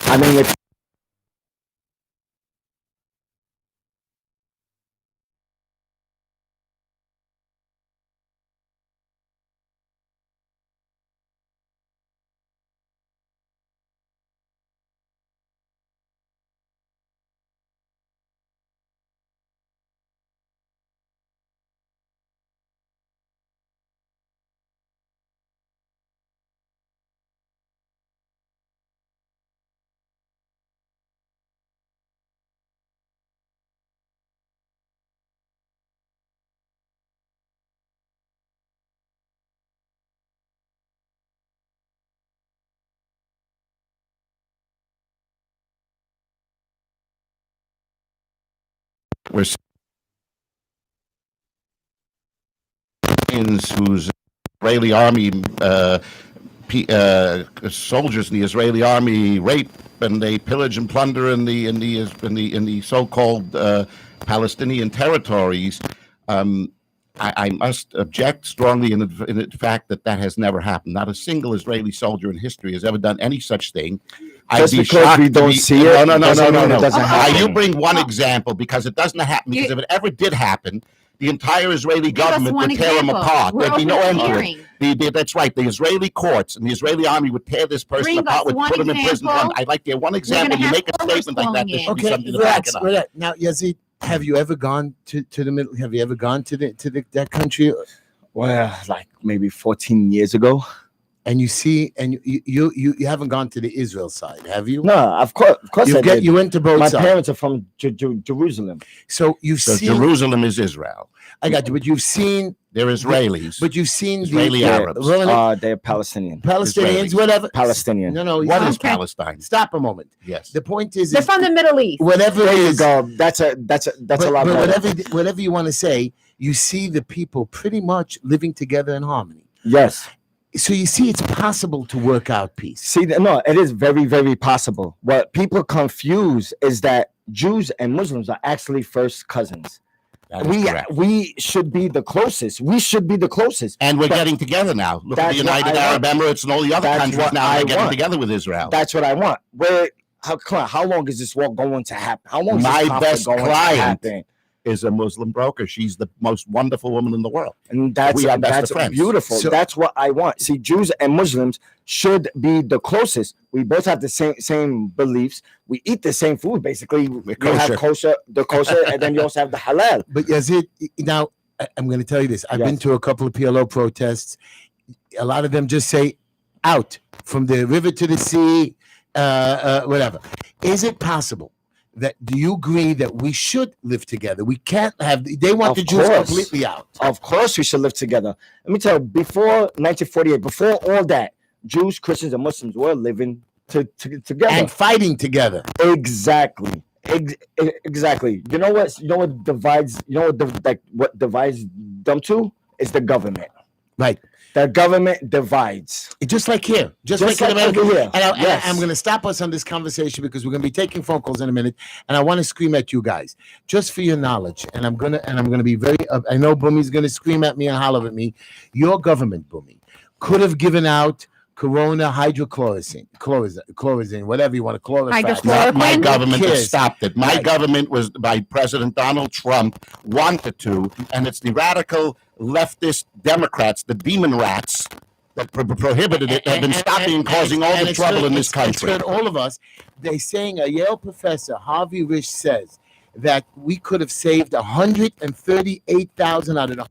I mean, if We're whose Israeli army soldiers in the Israeli army rape and they pillage and plunder in the so-called Palestinian territories. Um, I must object strongly in the fact that has never happened. Not a single Israeli soldier in history has ever done any such thing. just because we don't see it, no, doesn't mean it doesn't happen. You bring one example because it doesn't happen. Because if it ever did happen, the entire Israeli government would tear him apart. There'd be no end to it. That's right. The Israeli courts and the Israeli army would tear this person apart, would put him in prison. I'd like to hear one example. You make a statement like that, there should be something to back it up. Now, Yazid, have you ever gone to the middle? Have you ever gone to that country? Well, like maybe 14 years ago. And you see, and you haven't gone to the Israel side, have you? No, of course I did. You went to both My sides. parents are from Jerusalem. So you've seen Jerusalem is Israel. I got you, but you've seen they're Israelis. But you've seen Israeli Arabs. They're Palestinian. Palestinians, Israelis. whatever. Palestinian. No. What is Palestine? Stop a moment. Yes. The point is, they're from the Middle East. Whatever There it you is, go. That's a lot better. whatever you want to say, you see the people pretty much living together in harmony. Yes. So you see, it's possible to work out peace. See, no, it is very, very possible. What people confuse is that Jews and Muslims are actually first cousins. We should be the closest. We should be the closest. And we're getting together now. Look at the United Arab Emirates and all the other countries now. They're getting together with Israel. That's what I want. How long is this war going to happen? How long is my this best going client to happen? Is a Muslim broker. She's the most wonderful woman in the world. And that's beautiful. So, that's what I want. See, Jews and Muslims should be the closest. We both have the same beliefs. We eat the same food, basically. We have kosher, and then you also have the halal. But Yazid, now I'm going to tell you this. I've been to a couple of PLO protests. A lot of them just say, out from the river to the sea, whatever. Is it possible? Do you agree that we should live together? We can't have. They want the Jews completely out. Of course, we should live together. Let me tell you, before 1948, before all that, Jews, Christians, and Muslims were living together and fighting together. Exactly. Exactly. You know what? What divides? What divides them two is the government. Right. The government divides. Just like here. Just like over here. And I'm going to stop us on this conversation because we're going to be taking phone calls in a minute, and I want to scream at you guys, just for your knowledge. And I'm gonna be very. I know Bumi's going to scream at me and holler at me. Your government, Bumi, could have given out Corona chloroquine, whatever you want to call it. My government has stopped it. My government was by President Donald Trump wanted to, and it's the radical leftist Democrats, the demon rats, that prohibited it, have been stopping and causing all the trouble in this country. It's all of us. They're saying a Yale professor, Harvey Risch, says that we could have saved 138,000 out of the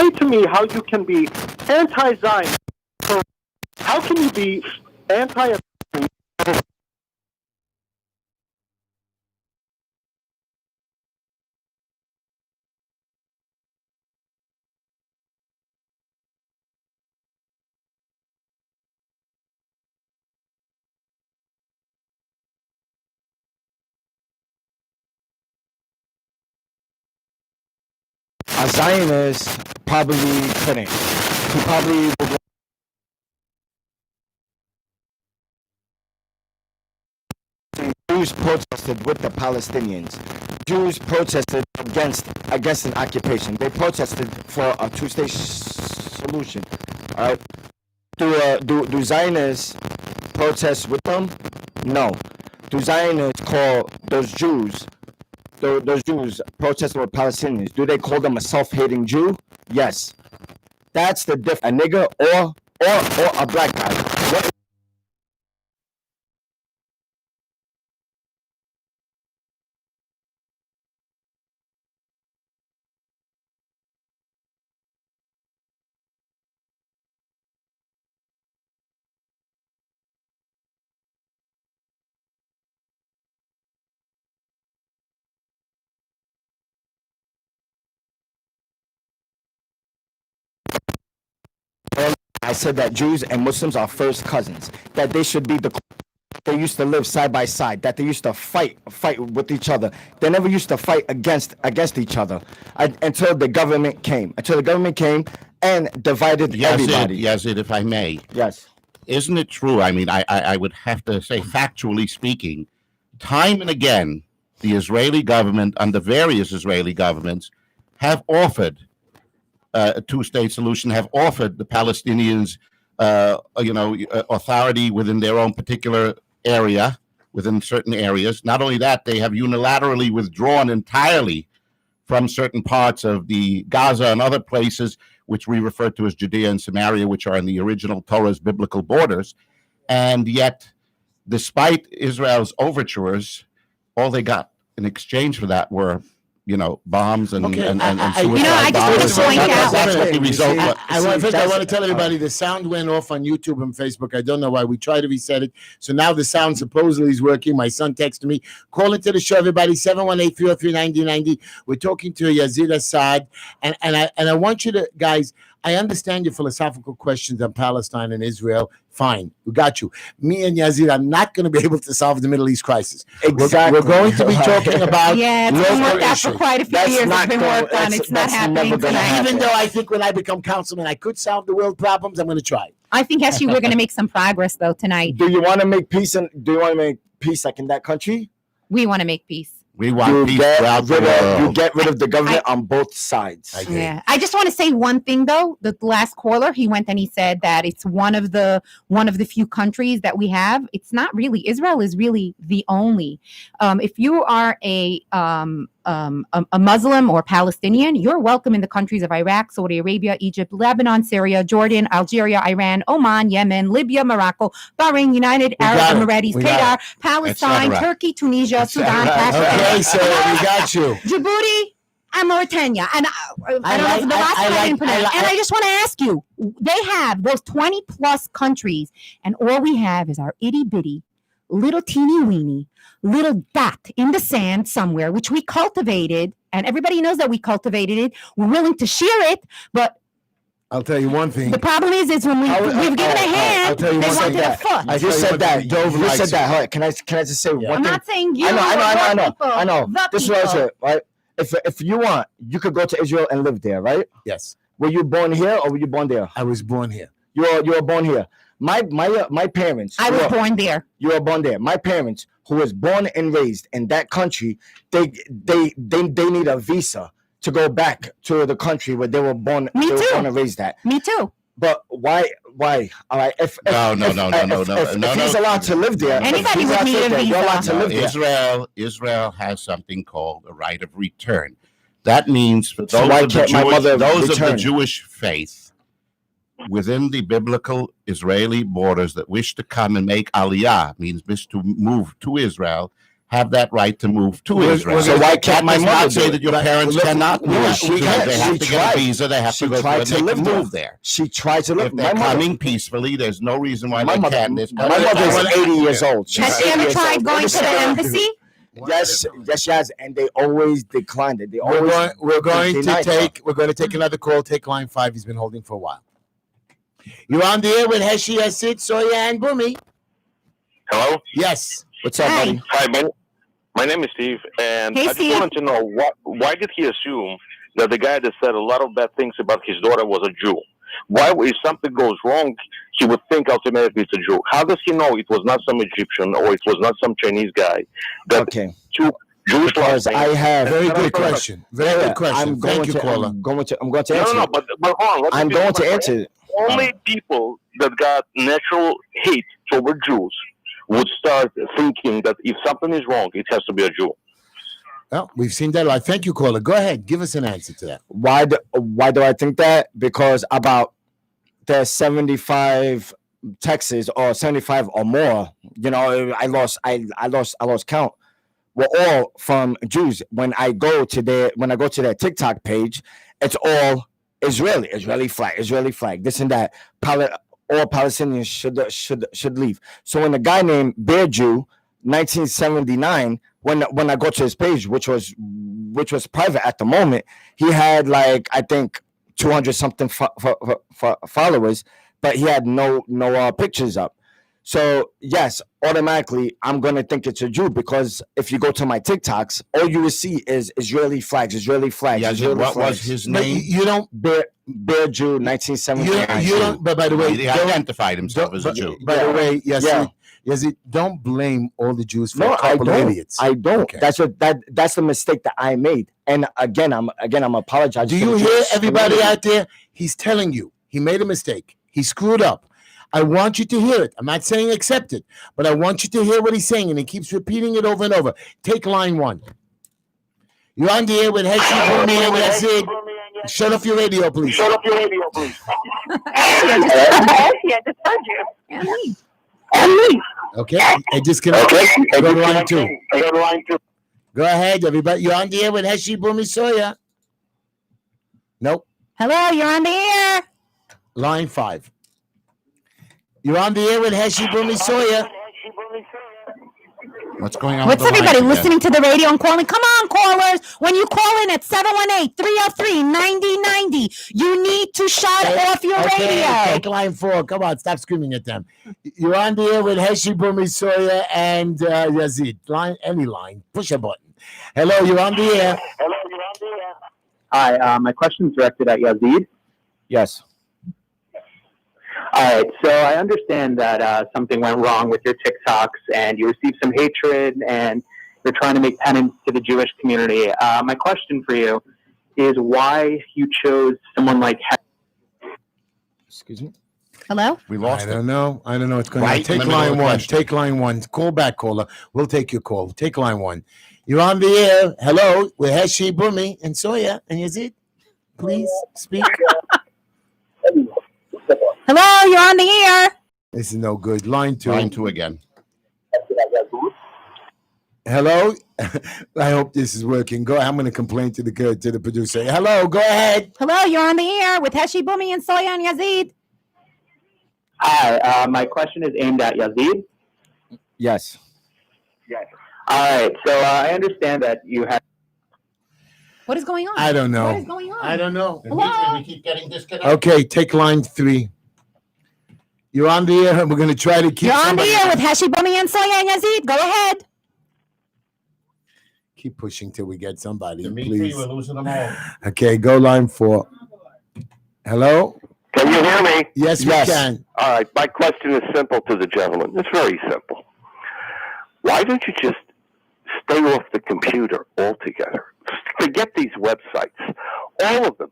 explain to me how you can be anti-Zionist. How can you be anti? A Zionist probably couldn't. He probably would. Jews protested with the Palestinians. Jews protested against an occupation. They protested for a two-state solution. All right. Do Zionists protest with them? No. Do Zionists call those Jews protesting with Palestinians? Do they call them a self-hating Jew? Yes. That's the difference. A nigger or a black guy. What? I said that Jews and Muslims are first cousins. That they should be they used to live side by side. That they used to fight with each other. They never used to fight against each other until the government came. Until the government came and divided everybody. Yazid, if I may. Yes. Isn't it true? I mean, I would have to say, factually speaking, time and again, the Israeli government, under various Israeli governments, have offered a two-state solution, have offered the Palestinians, authority within their own particular area, within certain areas. Not only that, they have unilaterally withdrawn entirely from certain parts of the Gaza and other places, which we refer to as Judea and Samaria, which are in the original Torah's biblical borders. And yet, despite Israel's overtures, all they got in exchange for that were bombs and suicide I just want to point out. That's what the result was. I want to tell everybody the sound went off on YouTube and Facebook. I don't know why. We tried to reset it. So now the sound supposedly is working. My son texted me. Call into the show, everybody, 718-303-9090. We're talking to Yazid Assad. And I want you to, guys, I understand your philosophical questions on Palestine and Israel. Fine, we got you. Me and Yazid are not going to be able to solve the Middle East crisis. Exactly. We're going to be talking about it's been worked out for quite a few years. It's been worked on. It's not happening tonight. Even though I think when I become councilman, I could solve the world problems, I'm going to try. I think, Heshy, we're going to make some progress, though, tonight. Do you want to make peace? Do you want to make peace like in that country? We want to make peace. We want peace throughout the world. You get rid of the government on both sides. I just want to say one thing, though. The last caller, he went and he said that it's one of the few countries that we have. It's not really. Israel is really the only. If you are a Muslim or Palestinian, you're welcome in the countries of Iraq, Saudi Arabia, Egypt, Lebanon, Syria, Jordan, Algeria, Iran, Oman, Yemen, Libya, Morocco, Bahrain, United Arab Emirates, Qatar, Palestine, Turkey, Tunisia, Sudan, Pakistan. Okay, so we got you. Djibouti and Mauritania. And I don't know if the last one I didn't pronounce. And I just want to ask you, they have those 20 plus countries, and all we have is our itty bitty, little teeny weeny, little dot in the sand somewhere, which we cultivated, and everybody knows that we cultivated it. We're willing to share it, but I'll tell you one thing. the problem is when we've given a hand, I'll tell you they one wanted thing. a foot. I just said that. You said that. Hold on. Can I just say one I'm thing? not saying you. I know. The This is what I people. said, right? If you want, you could go to Israel and live there, right? Yes. Were you born here or were you born there? I was born here. You were born here. My parents. I was born there. You were born there. My parents, who was born and raised in that country, they need a visa to go back to the country where they were born. Me they too. were born and raised at. Me too. But why? All right. If he's allowed to live there, Anybody would need a visa. You're allowed to live there. Israel has something called a right of return. That means for So those why of the can't my mother of the return? Jewish faith within the biblical Israeli borders that wish to come and make aliyah, means wish to move to Israel, have that right to move to Israel. So why can't my does mother not say do that it? your parents cannot move? Because They have to get a visa. They have to go tried to live there. move there. She tried to live. If they're coming peacefully, there's no reason why My they mother, can't. my mother is 80 years old. She's Has she 80 ever years tried old. going to the embassy? Yes, she has, and they always declined it. We're going to take another call. Take line 5. He's been holding for a while. You're on the air with Heshy, Asid, Soya, and Bumi. Hello? Yes. What's up, buddy? Hi, my name is Steve, and Hey, I just Steve. wanted to know why did he assume that the guy that said a lot of bad things about his daughter was a Jew? Why, if something goes wrong, he would think automatically it's a Jew? How does he know it was not some Egyptian or it was not some Chinese guy? Okay. Jewish Because I have very good question. Very good question. Thank you, caller. I'm going to answer. No, but hold on. I'm going to answer. Only people that got natural hate toward Jews would start thinking that if something is wrong, it has to be a Jew. Well, we've seen that a lot. Thank you, caller. Go ahead. Give us an answer to that. Why do I think that? Because about the 75 Texas or 75 or more, I lost count. Were all from Jews. When I go to their TikTok page, it's all Israeli flag, this and that. All Palestinians should leave. So when a guy named Bear Jew, 1979, when I go to his page, which was private at the moment, he had like I think 200 something followers, but he had no pictures up. So yes, automatically I'm gonna think it's a Jew because if you go to my TikToks, all you will see is Israeli flags. Yeah, what was his name? You don't Bear Jew, 1979. You don't. But by the way, He identified himself as a Jew. By the way, yes. Yeah. Yes, don't blame all the Jews for No, a couple of idiots. I don't. Okay. That's the mistake that I made. And again, I'm apologizing. Do you hear everybody out there? He's telling you he made a mistake. He screwed up. I want you to hear it. I'm not saying accept it, but I want you to hear what he's saying, and he keeps repeating it over and over. Take line 1. You're on the air with Heshy. That's it. Shut off your radio, please. Yeah, I just heard you. And me. Okay. I disconnect. Go to line 2. Go ahead, everybody. You're on the air with Heshy Bumi Soya. Nope. Hello, you're on the air. Line 5. You're on the air with Heshy Bumi Soya. What's going on? What's with the everybody lines listening to the radio and calling? Come on, callers. When you call in at 718-303-9090, you need to shut off your radio. Take line 4. Come on, stop screaming at them. You're on the air with Heshy Bumi Soya and Yazid. Any line. Push a button. Hello, you're on the air. Hi, my question is directed at Yazid. Yes. All right, so I understand that something went wrong with your TikToks and you received some hatred and you're trying to make penance to the Jewish community. My question for you is why you chose someone like Excuse me? Hello? We lost I don't know. What's going Right on. Take in the middle of line the 1. question. Take line 1. Call back, caller. We'll take your call. Take line 1. You're on the air. Hello, with Heshy Bumi and Soya and Yazid. Please speak. Hello, you're on the air. This is no good. Line 2. Line 2 again. Hello. I hope this is working. Go. I'm going to complain to the producer. Hello. Go ahead. Hello, you're on the air with Heshy Bumi and Soya and Yazid. Hi, my question is aimed at Yazid. Yes. All right, so I understand that you have. What is going on? I don't know. What is going on? I don't know. Hello? We keep getting disconnected. Okay. Take line 3. You're on the air. We're going to try to keep. You're on the somebody- air with Heshy Bumi and Soya and Yazid. Go ahead. Keep pushing till we get somebody, Dimitri, please. we're losing them all. Okay. Go line 4. Hello. Can you hear me? Yes, we can. All right, my question is simple to the gentleman. It's very simple. Why don't you just stay off the computer altogether? Forget these websites, all of them.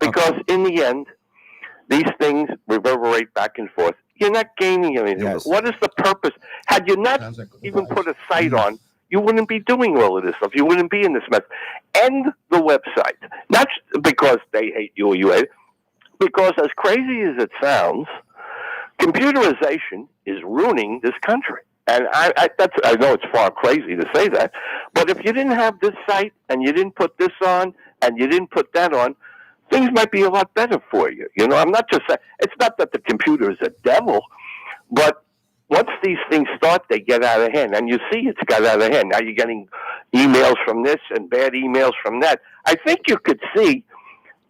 Because in the end, these things reverberate back and forth. You're not gaining anything. Yes. What is the purpose? Had you not even put a site on, you wouldn't be doing all of this stuff. You wouldn't be in this mess. End the website. Not because they hate you or you hate it. Because as crazy as it sounds, computerization is ruining this country. And I know it's far crazy to say that, but if you didn't have this site and you didn't put this on and you didn't put that on, things might be a lot better for you. You know, I'm not just saying, it's not that the computer is a devil, but once these things start, they get out of hand. And you see it's got out of hand. Now you're getting emails from this and bad emails from that. I think you could see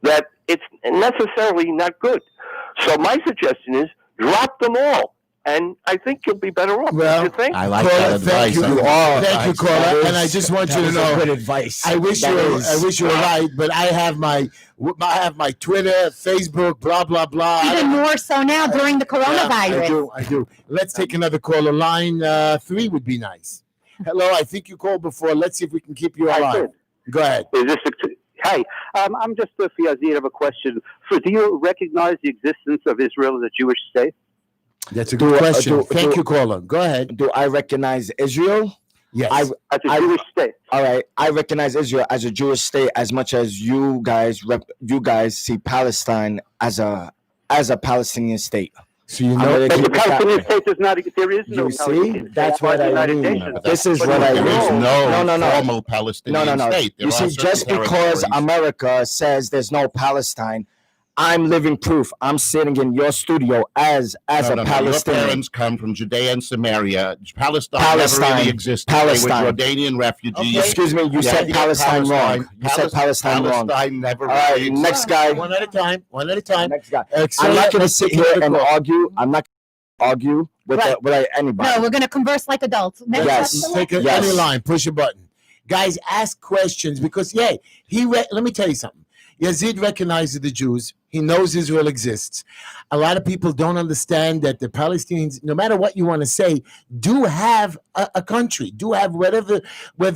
that it's necessarily not good. So my suggestion is drop them all. And I think you'll be better off. Well, you think? I like Caller, that advice. thank you, thank you, caller. And I just want you to know, good advice. I wish you were right, but I have my Twitter, Facebook, blah blah blah. Even more so now during the coronavirus. I do. Let's take another caller. Line 3 would be nice. Hello, I think you called before. Let's see if we can keep you alive. Go ahead. Hi, I'm just for Yazid of a question. So, do you recognize the existence of Israel as a Jewish state? That's a good question. Thank you, caller. Go ahead. Do I recognize Israel? Yes. As a Jewish state. All right. I recognize Israel as a Jewish state as much as you guys see Palestine as a Palestinian state. So you know, but the Palestinian state does not. There is no. You see, that's what I mean. This is what I mean. There is no formal No. Palestinian state. You see, just because America says there's no Palestine, I'm living proof. I'm sitting in your studio as a Palestinian. Your parents come from Judea and Samaria. Palestine never really existed. Palestine. They were Jordanian refugees. Okay. Excuse me, you said Palestine wrong. You said Palestine wrong. Palestine never All right, really existed. next guy. One at a time. Next guy. I'm not going to sit here and argue. I'm not going to argue with anybody. No, we're going to converse like adults. Next Yes. Take any line, push a button. Guys, ask questions because, let me tell you something. Yazid recognizes the Jews. He knows Israel exists. A lot of people don't understand that the Palestinians, no matter what you want to say, do have a country, do have whether the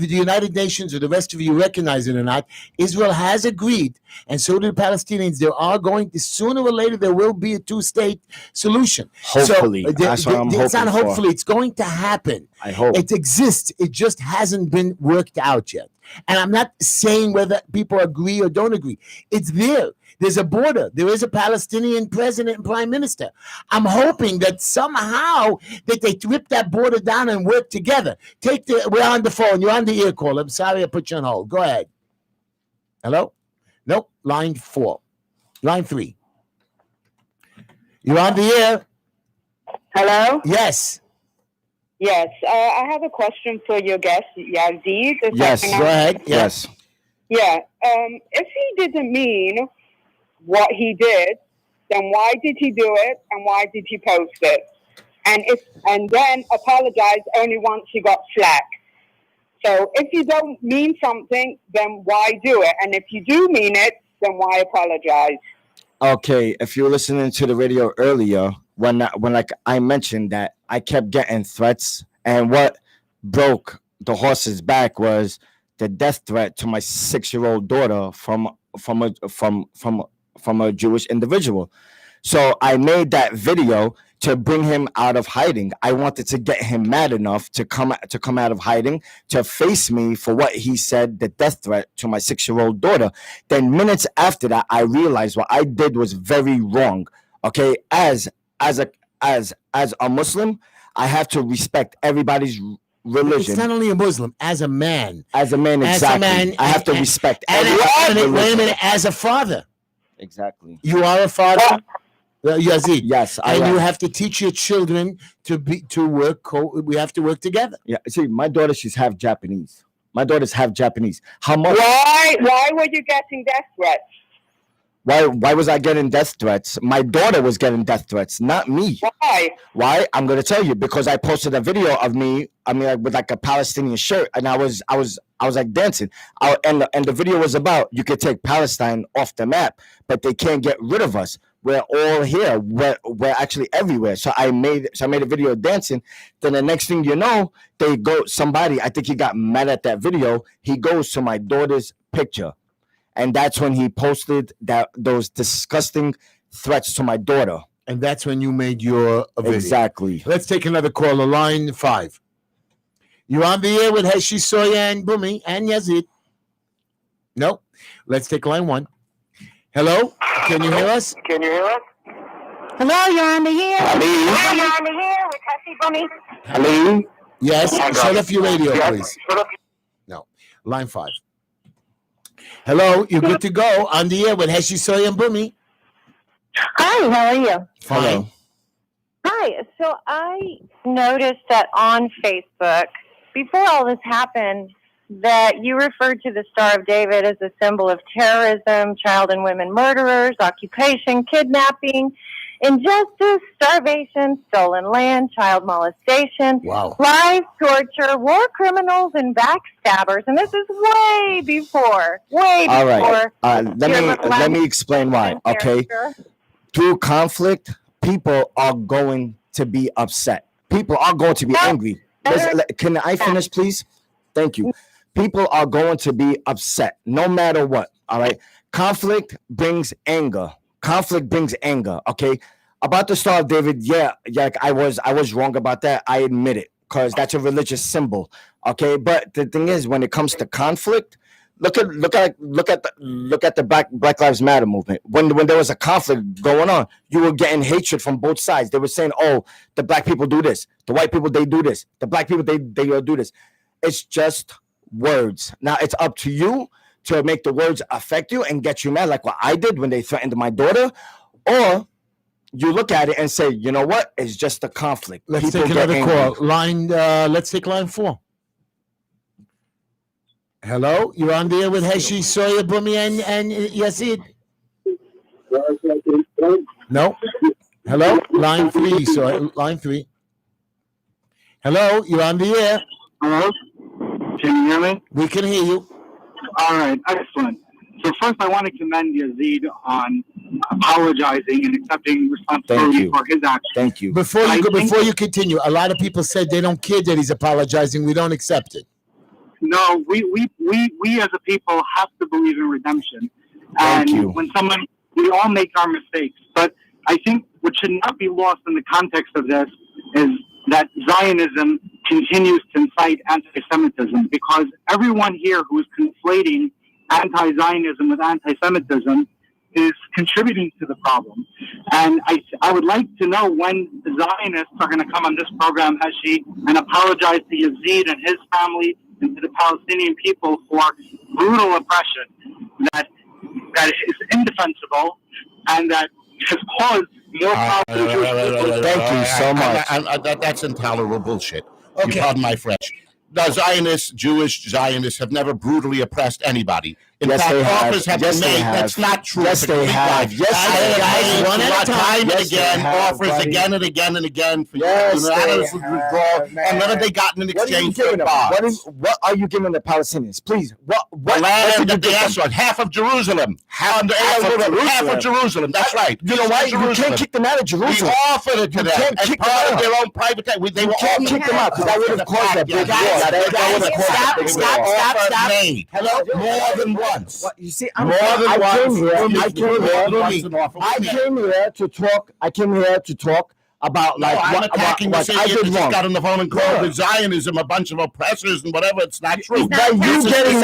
United Nations or the rest of you recognize it or not. Israel has agreed, and so do the Palestinians. There are going to, sooner or later, there will be a two-state solution. Hopefully. That's what I'm hoping it's not for. hopefully. It's going to happen. I hope. It exists. It just hasn't been worked out yet. And I'm not saying whether people agree or don't agree. It's there. There's a border. There is a Palestinian president and prime minister. I'm hoping that somehow that they rip that border down and work together. We're on the phone. You're on the ear call. I'm sorry I put you on hold. Go ahead. Hello? Nope. Line 4. Line 3. You're on the air. Hello? Yes. Yes. I have a question for your guest, Yazid. Yes. Go ahead. Yes. Yeah. If he didn't mean what he did, then why did he do it and why did he post it? And then apologize only once he got flack. So if you don't mean something, then why do it? And if you do mean it, then why apologize? Okay, if you were listening to the radio earlier, when like I mentioned that I kept getting threats, and what broke the horse's back was the death threat to my 6-year-old daughter from a Jewish individual. So I made that video to bring him out of hiding. I wanted to get him mad enough to come out of hiding, to face me for what he said, the death threat to my 6-year-old daughter. Then minutes after that, I realized what I did was very wrong. Okay, as a Muslim, I have to respect everybody's religion. It's not only a Muslim, as a man. As a man, exactly. I have to respect. Wait a minute, as a father. Exactly. You are a father? Yazid. Yes, you have to teach your children to work. We have to work together. Yeah. See, my daughter, she's half Japanese. My daughter's half Japanese. How much? Why were you getting death threats? Why was I getting death threats? My daughter was getting death threats, not me. Why? I'm gonna tell you, because I posted a video of me. I mean, like, with like a Palestinian shirt, and I was like dancing. And the video was about you could take Palestine off the map, but they can't get rid of us. We're all here. We're actually everywhere. So I made a video dancing. Then the next thing you know, somebody, I think he got mad at that video. He goes to my daughter's picture. And that's when he posted those disgusting threats to my daughter. And that's when you made your video. Exactly. Let's take another caller, line 5. You're on the air with Heshy, Soya, and Bumi, and Yazid. No. Let's take line 1. Hello? Can you hear us? Hello, you're on the air. Hello? You're on the air with Heshy Bunny. Hello? Yes, shut off your radio, please. No, line 5. Hello, you're good to go on the air with Heshy, Soy, and Bumi. Hi, how are you? Fine. Hello. Hi. So I noticed that on Facebook, before all this happened, that you referred to the Star of David as a symbol of terrorism, child and women murderers, occupation, kidnapping, injustice, starvation, stolen land, child molestation, lies, torture, war criminals, and backstabbers. And this is way before. All right. Let me explain why. Okay. Through conflict, people are going to be upset. People are going to be angry. Can I finish, please? Thank you. People are going to be upset no matter what. All right. Conflict brings anger. Conflict brings anger. Okay. About the Star of David, yeah, I was wrong about that. I admit it, because that's a religious symbol. Okay. But the thing is, when it comes to conflict, look at the Black Lives Matter movement. When there was a conflict going on, you were getting hatred from both sides. They were saying, "Oh, the black people do this. The white people, they do this. The black people, they do this." It's just words. Now it's up to you to make the words affect you and get you mad, like what I did when they threatened my daughter, or you look at it and say, you know what? It's just a conflict. Let's take another call. Let's take line 4. Hello, you're on the air with Heshy, Soya, Bumi, and Yazid. No. Hello, line 3. So line 3. Hello, you're on the air. Hello? Can you hear me? We can hear you. All right, excellent. So first I want to commend Yazid on apologizing and accepting responsibility for his actions. Thank you. Before you continue, a lot of people said they don't care that he's apologizing. We don't accept it. No, we as a people have to believe in redemption. And when we all make our mistakes. But I think what should not be lost in the context of this is that Zionism continues to incite anti-Semitism, because everyone here who is conflating anti-Zionism with anti-Semitism is contributing to the problem. And I would like to know when the Zionists are going to come on this program, Heshy, and apologize to Yazid and his family and to the Palestinian people for brutal oppression that is indefensible and that has caused more problems. Thank you so much. That's intolerable bullshit. Okay. You pardon my French. The Zionists, Jewish Zionists, have never brutally oppressed anybody. In fact, offers have been made. That's not true. Yes, they have. Yes, one at a time and again. Offers again and again and again for unanimous withdrawal. And what have they gotten in exchange for bars? What are you giving the Palestinians? Please, what land that they asked for? Half of Jerusalem. Half of Jerusalem. That's right. You know why? You can't kick them out of Jerusalem. We offered it to them as part of their own private. They were can't kick them out, because that would have caused a big war. Stop. Hello? More than once. You see, I came here to talk about I'm attacking the I did wrong. Got on the phone and called with Zionism a bunch of oppressors and whatever. It's not true. By you getting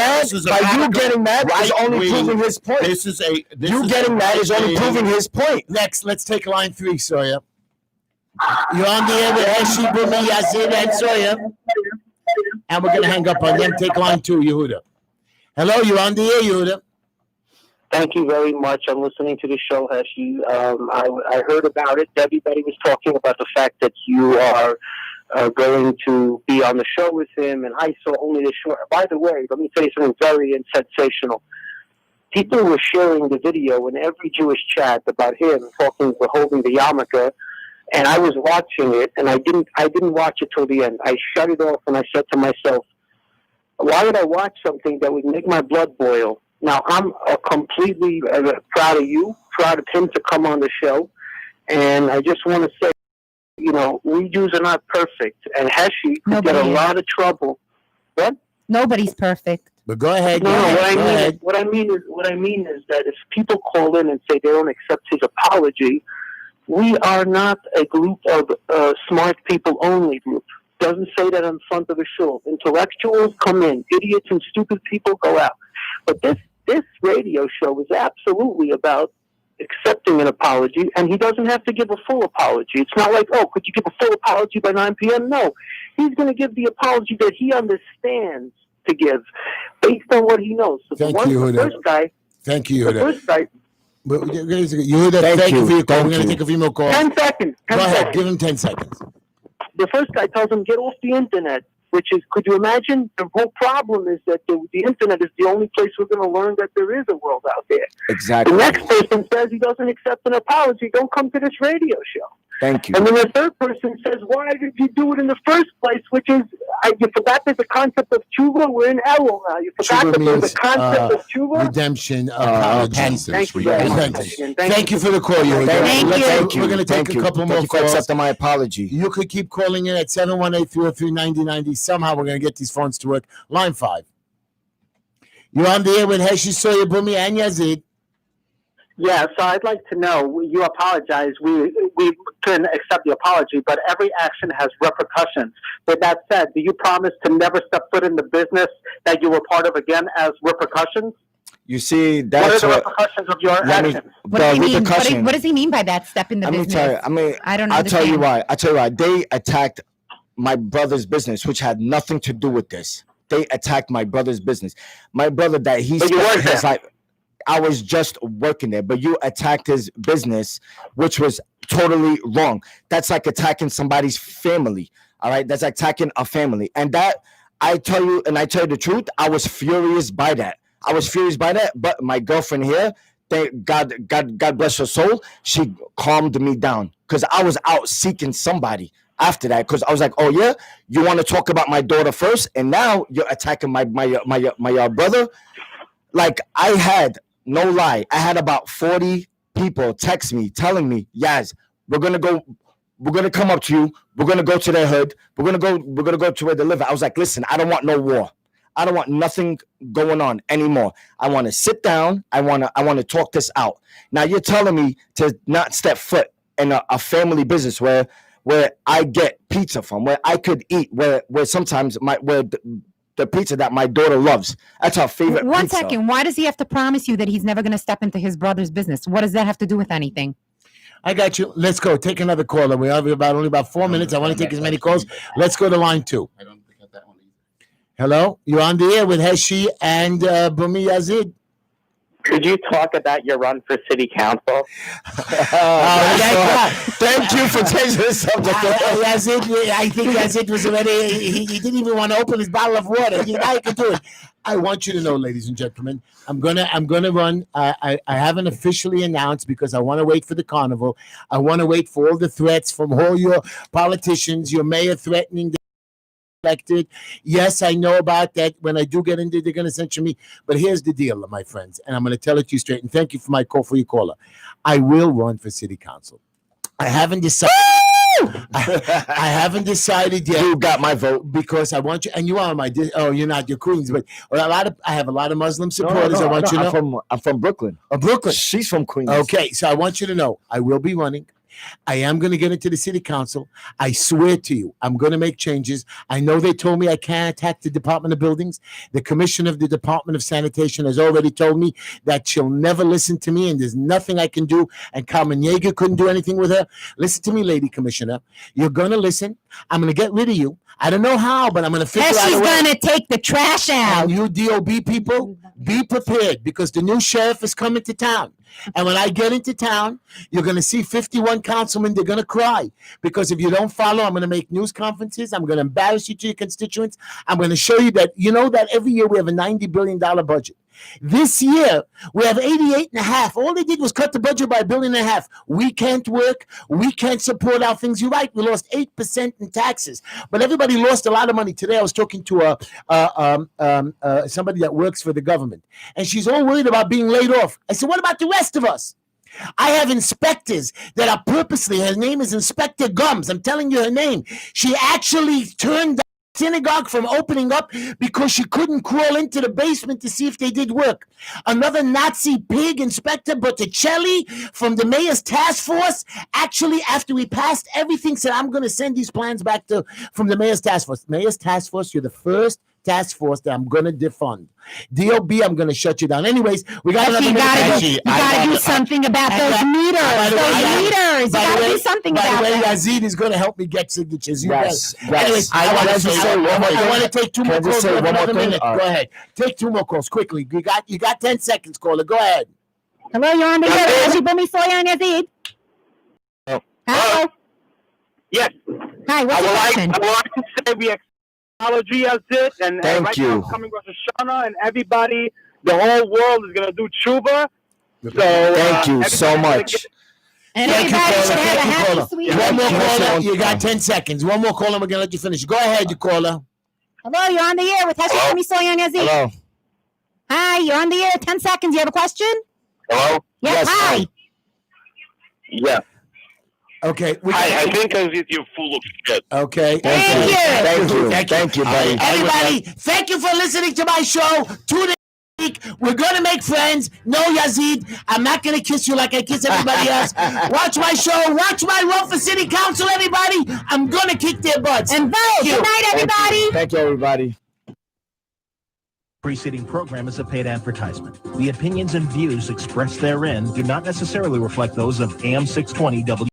mad is only proving his point. Getting mad is only proving his point. Next, let's take line 3, Soya. You're on the air with Heshy, Bumi, Yazid, and Soya. And we're going to hang up on them. Take line 2, Yehuda. Hello, you're on the air, Yehuda. Thank you very much. I'm listening to the show, Heshy. I heard about it. Everybody was talking about the fact that you are going to be on the show with him, and I saw only the short. By the way, let me tell you something very sensational. People were sharing the video in every Jewish chat about him holding the yarmulke, and I was watching it, and I didn't watch it till the end. I shut it off, and I said to myself, why would I watch something that would make my blood boil? Now, I'm completely proud of you, proud of him to come on the show. And I just want to say, we Jews are not perfect. And Heshy could get a lot of trouble. What? Nobody's perfect. But go ahead. What I mean is that if people call in and say they don't accept his apology, we are not a group of smart people only group. Doesn't say that in front of the show. Intellectuals come in, idiots and stupid people go out. But this radio show is absolutely about accepting an apology, and he doesn't have to give a full apology. It's not like, oh, could you give a full apology by 9 p.m.? No. He's going to give the apology that he understands to give based on what he knows. So Thank you, the first guy. Thank you, The first guy. Yehuda, thank you for your call. We're going to take a few more calls. 10 seconds. Go ahead. Give him 10 seconds. The first guy tells him, get off the internet, which is, could you imagine? The whole problem is that the internet is the only place we're going to learn that there is a world out there. Exactly. The next person says he doesn't accept an apology. Don't come to this radio show. Thank you. And then the third person says, why did you do it in the first place? Which is, you forgot there's a concept of tshuva. We're in Elul now. You forgot that there's a concept of tshuva. Redemption, apologies. Thank you. Thank you for the call, Yehuda. Thank you. We're going to take a couple more Thank you for calls. accepting my apology. You could keep calling in at 718-303-9090. Somehow we're going to get these phones to work. Line 5. You're on the air with Heshy, Soya, Bumi, and Yazid. Yeah, so I'd like to know, you apologize, we can accept the apology, but every action has repercussions. With that said, do you promise to never step foot in the business that you were part of again as repercussions? You see, that's what are the repercussions of your actions? What does he mean by that, step in the business? I don't understand. I'll tell you why. They attacked my brother's business, which had nothing to do with this. They attacked my brother's business. My brother that he spent his life. I was just working there, but you attacked his business, which was totally wrong. That's like attacking somebody's family. All right, that's attacking a family, and that I tell you the truth. I was furious by that. But my girlfriend here, thank God bless her soul, she calmed me down because I was out seeking somebody after that. Because I was like, oh yeah, you want to talk about my daughter first, and now you're attacking my brother. Like I had. No lie, I had about 40 people text me telling me, Yaz, we're gonna come up to you, we're gonna go to their hood, we're gonna go to where they live. I was like, listen, I don't want no war. I don't want nothing going on anymore. I want to sit down, I want to talk this out. Now you're telling me to not step foot in a family business where I get pizza from, where I could eat, where sometimes the pizza that my daughter loves. That's her favorite pizza. One second. Why does he have to promise you that he's never going to step into his brother's business? What does that have to do with anything? I got you. Let's go. Take another caller. We have only about 4 minutes. I want to take as many calls. Let's go to line 2. I don't think that one either. Hello? You're on the air with Heshy and Bumi Yazid. Could you talk about your run for city council? Thank you for changing the subject. I think Yazid was already, he didn't even want to open his bottle of water. Now you can do it. I want you to know, ladies and gentlemen, I'm gonna run. I haven't officially announced because I want to wait for the carnival. I want to wait for all the threats from all your politicians, your mayor threatening elected. Yes, I know about that. When I do get into, they're going to censure me. But here's the deal, my friends, and I'm going to tell it to you straight. And thank you for your caller. I will run for city council. I haven't decided. I haven't decided yet. You got my vote because I want you, and you are my. Oh, you're not your Queens, but I have a lot of Muslim supporters. I want you to know. I'm from Brooklyn. Brooklyn. She's from Queens. Okay, so I want you to know I will be running. I am going to get into the city council. I swear to you, I'm going to make changes. I know they told me I can't attack the Department of Buildings. The commissioner of the Department of Sanitation has already told me that she'll never listen to me and there's nothing I can do. And Carmen Yeager couldn't do anything with her. Listen to me, Lady Commissioner. You're going to listen. I'm going to get rid of you. I don't know how, but I'm going to figure out. She's going to take the trash out. And you DOB people, be prepared because the new sheriff is coming to town. And when I get into town, you're going to see 51 councilmen. They're going to cry because if you don't follow, I'm going to make news conferences. I'm going to embarrass you to your constituents. I'm going to show you that, you know, that every year we have a $90 billion budget. This year, we have 88.5. All they did was cut the budget by $1.5 billion. We can't work. We can't support our things. You're right. We lost 8% in taxes, but everybody lost a lot of money. Today, I was talking to somebody that works for the government, and she's all worried about being laid off. I said, what about the rest of us? I have inspectors that are purposely, her name is Inspector Gums. I'm telling you her name. She actually turned synagogue from opening up because she couldn't crawl into the basement to see if they did work. Another Nazi pig, Inspector Botticelli from the mayor's task force, actually after we passed everything said, I'm going to send these plans back from the mayor's task force. Mayor's task force, you're the first task force that I'm going to defund. DOB, I'm going to shut you down. Anyways, we got another minute. You got to do something about those meters. You got to do something about them. By the way, that. Yazid is going to help me get signatures. Yes. Anyways, I want to take 2 more calls. Another minute. Go ahead. Take 2 more calls quickly. You got 10 seconds, caller. Go ahead. Hello, you're on the air. Heshy, Bumi, Soya, and Yazid. Hello. Yes. Hi, what's your question? I would like to say we acknowledge Yazid, and right now coming Rosh Hashanah, and everybody, the whole world is going to do tshuva. So, thank you so much. And everybody should have a happy, sweet One more caller. You got 10 seconds. One more caller. We're going to let you finish. Go ahead, you caller. Hello, you're on the air with Heshy, Bumi, Soya, and Yazid. Hello. Hi, you're on the air. 10 seconds. You have a question? Hello? Yes, hi. Yeah. Okay. I think you're full of shit. Okay. Thank you. Thank you, buddy. Everybody, thank you for listening to my show. Tune in next week. We're going to make friends. No, Yazid, I'm not going to kiss you like I kiss everybody else. Watch my show. Watch my run for city council, everybody. I'm going to kick their butts. And vote. Good night, everybody. Thank you, everybody. Preceding program is a paid advertisement. The opinions and views expressed therein do not necessarily reflect those of AM 620 W.